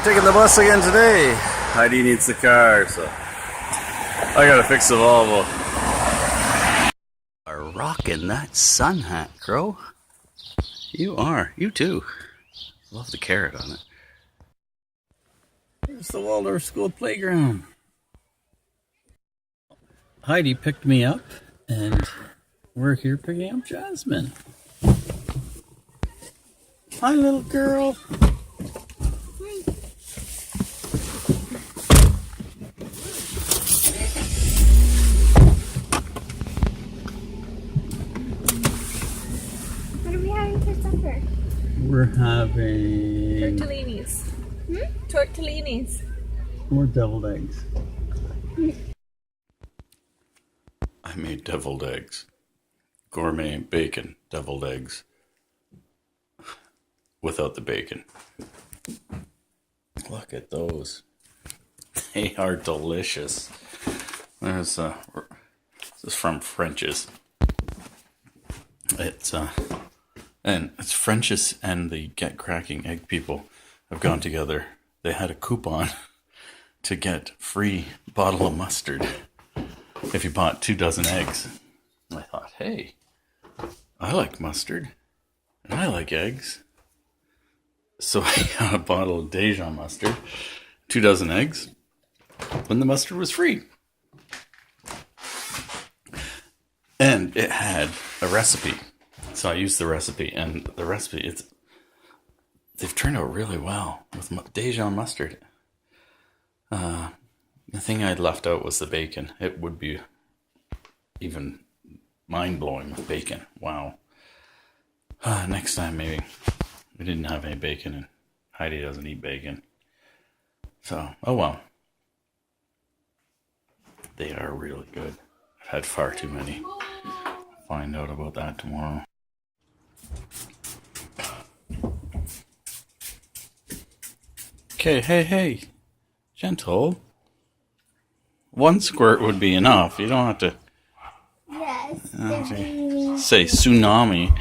taking the bus again today. Heidi needs the car, so I gotta fix the Volvo. Are rocking that sun hat, Crow. You are. You too. Love the carrot on it. Here's the Waldorf School playground. Heidi picked me up, and we're here picking up Jasmine. Hi, little girl. What are we having for supper? We're having Tortellinis. Tortellinis. more deviled eggs. I made deviled eggs. Gourmet bacon deviled eggs. Without the bacon. Look at those. They are delicious. There's this is from French's. It's French's and the Get Cracking Egg people have gone together. They had a coupon to get free bottle of mustard if you bought 2 dozen eggs. And I thought, hey, I like mustard and I like eggs. So I got a bottle of Dijon mustard, 2 dozen eggs, when the mustard was free. And it had a recipe. So I used the recipe, and the recipe, they've turned out really well with Dijon mustard. The thing I'd left out was the bacon. It would be even mind-blowing with bacon. Wow. Next time, maybe. We didn't have any bacon, and Heidi doesn't eat bacon. So, oh well. They are really good. I've had far too many. Find out about that tomorrow. Okay, hey. Gentle. 1 squirt would be enough. You don't have to... Yes. Say tsunami.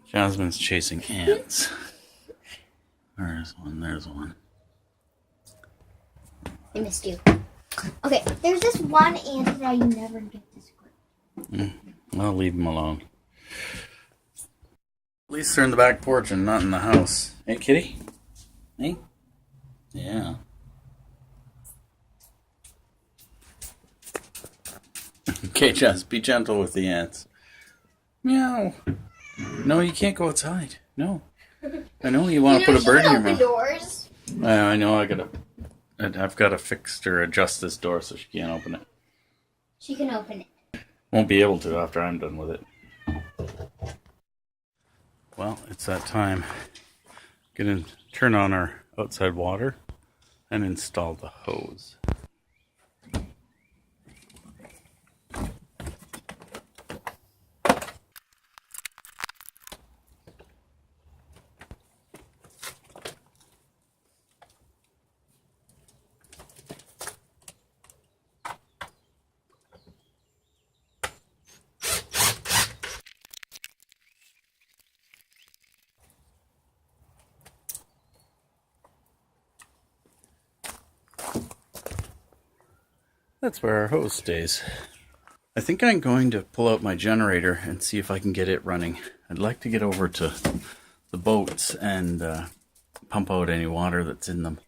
Jasmine's chasing ants. There's one. I missed you. Okay, there's this one ant that I never get to squirt. I'll leave him alone. At least they're in the back porch and not in the house. Hey, kitty? Hey? Yeah. Okay, Jess, be gentle with the ants. Meow. No, you can't go outside. No. I know you want to put a bird in your mouth. Doors. I know. I've got to fix or adjust this door so she can't open it. She can open it. Won't be able to after I'm done with it. Well, it's that time. Gonna turn on our outside water and install the hose. That's where our hose stays. I think I'm going to pull out my generator and see if I can get it running. I'd like to get over to the boats and pump out any water that's in them.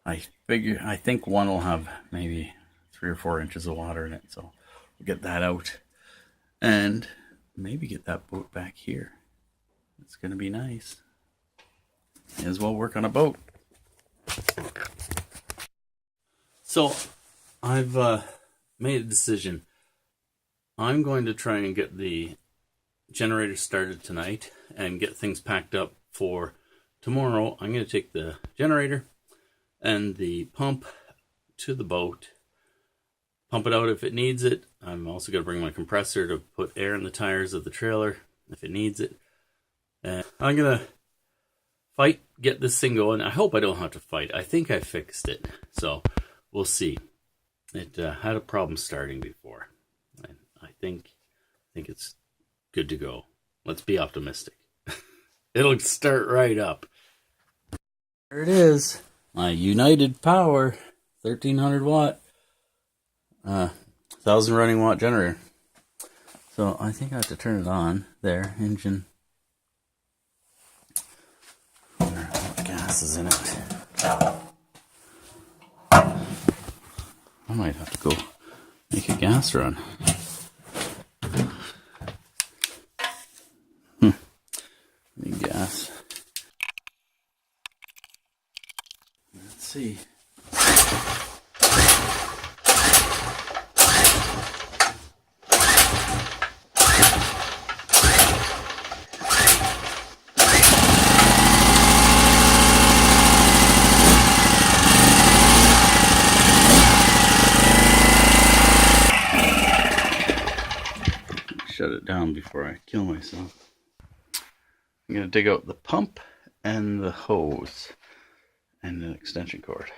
I think one will have maybe 3 or 4 inches of water in it, so we'll get that out and maybe get that boat back here. It's going to be nice. May as well work on a boat. So I've made a decision. I'm going to try and get the generator started tonight and get things packed up for tomorrow. I'm going to take the generator and the pump to the boat, pump it out if it needs it. I'm also going to bring my compressor to put air in the tires of the trailer if it needs it. And I'm going to get this thing going. I hope I don't have to fight. I think I fixed it, so we'll see. It had a problem starting before. I think it's good to go. Let's be optimistic. It'll start right up. There it is. my United Power 1300 watt 1000 running watt generator. So I think I have to turn it on there. Engine. I wonder what gas is in it. I might have to go make a gas run. Need gas. Let's see. Shut it down before I kill myself. I'm going to dig out the pump and the hose and an extension cord.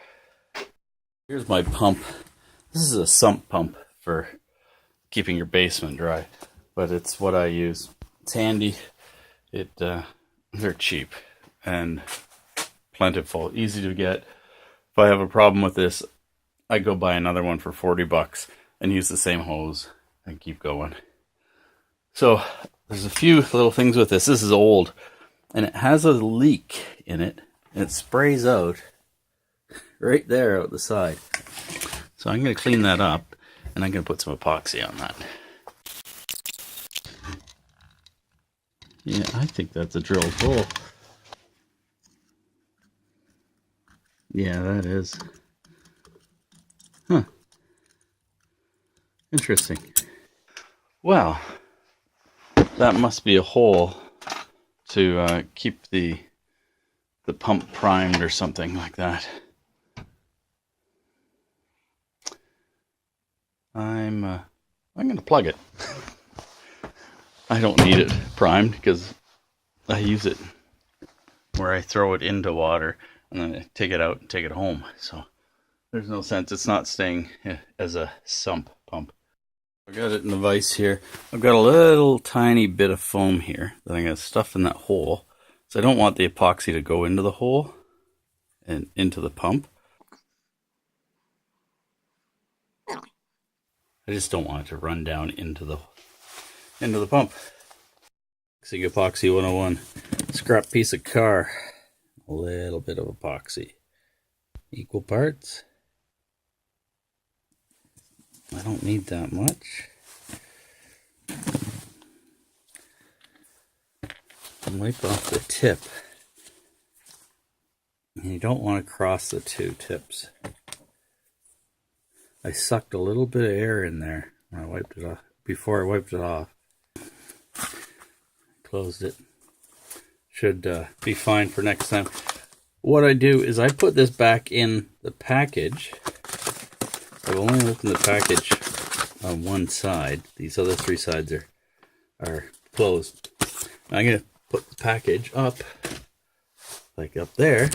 Here's my pump. This is a sump pump for keeping your basement dry, but it's what I use. It's handy. They're cheap and plentiful, easy to get. If I have a problem with this, I go buy another one for $40 and use the same hose and keep going. So there's a few little things with this. This is old, and it has a leak in it, and it sprays out right there out the side. So I'm going to clean that up, and I'm going to put some epoxy on that. Yeah, I think that's a drilled hole. Yeah, that is. Huh. Interesting. Well, that must be a hole to keep the pump primed or something like that. I'm going to plug it. I don't need it primed because I use it where I throw it into water and then I take it out and take it home. So there's no sense. It's not staying as a sump pump. I got it in the vise here. I've got a little tiny bit of foam here that I'm going to stuff in that hole. So I don't want the epoxy to go into the hole and into the pump. I just don't want it to run down into the pump. See, epoxy 101. Scrap piece of car. A little bit of epoxy. Equal parts. I don't need that much. And wipe off the tip. And you don't want to cross the two tips. I sucked a little bit of air in there when I wiped it off. Before I wiped it off. Closed it. Should be fine for next time. What I do is I put this back in the package. I've only opened the package on one side. These other three sides are closed. I'm going to put the package up, like up there,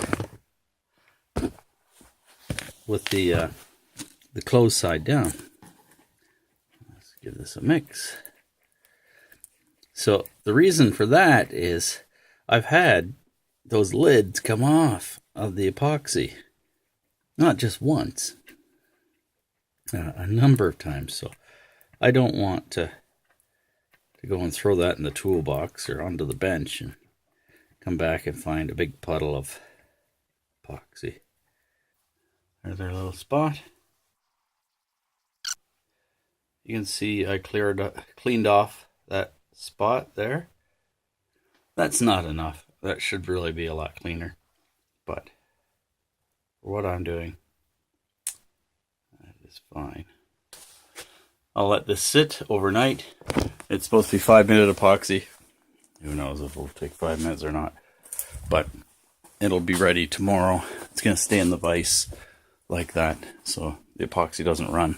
with the closed side down. Let's give this a mix. So the reason for that is I've had those lids come off of the epoxy. Not just once. A number of times. So I don't want to go and throw that in the toolbox or onto the bench and come back and find a big puddle of epoxy. There's our little spot. You can see I cleaned off that spot there. That's not enough. That should really be a lot cleaner. But for what I'm doing, that is fine. I'll let this sit overnight. It's supposed to be 5-minute epoxy. Who knows if it'll take 5 minutes or not. But it'll be ready tomorrow. It's going to stay in the vise like that so the epoxy doesn't run.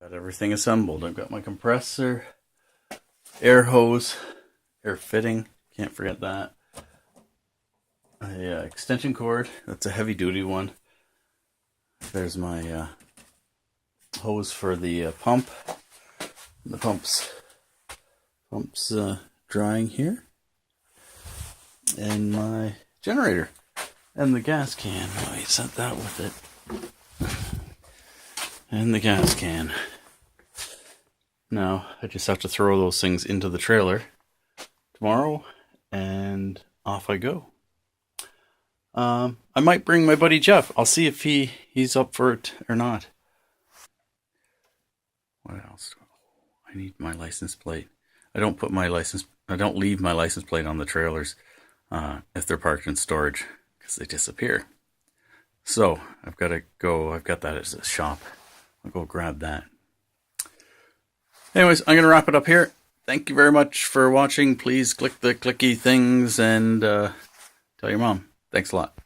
Got everything assembled. I've got my compressor, air hose, air fitting. Can't forget that. A extension cord. That's a heavy duty one. There's my hose for the pump. The pump's drying here. And my generator. And the gas can. Oh, he sent that with it. And the gas can. Now, I just have to throw those things into the trailer tomorrow, and off I go. I might bring my buddy Jeff. I'll see if he's up for it or not. What else? I need my license plate. I don't leave my license plate on the trailers if they're parked in storage because they disappear. So I've got to go. I've got that as a shop. I'll go grab that. Anyways, I'm going to wrap it up here. Thank you very much for watching. Please click the clicky things and tell your mom. Thanks a lot.